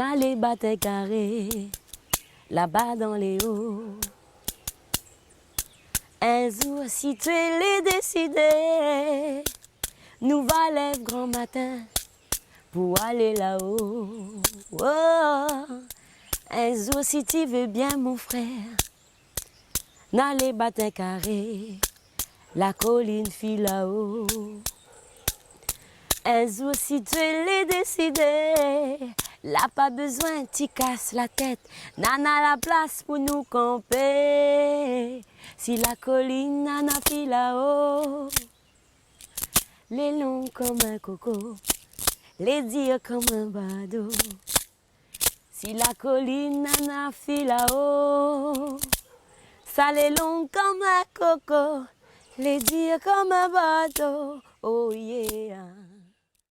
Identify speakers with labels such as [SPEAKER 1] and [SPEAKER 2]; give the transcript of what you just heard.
[SPEAKER 1] n'allez battre un carré, là-bas dans les hauts. Un jour, si tu l'es décidé, nous va lève grand matin pour aller là-haut. Oh. Un jour, si tu veux bien, mon frère, n'allez battre un carré, la colline file là-haut. Un jour, si tu l'es décidé, là pas besoin, tu casses la tête, nana la place pour nous camper. Si la colline nana file là-haut, les longs comme un coco, les dires comme un badaud. Si la colline nana file là-haut, ça les longs comme un coco, les dires comme un bateau. Oh yeah.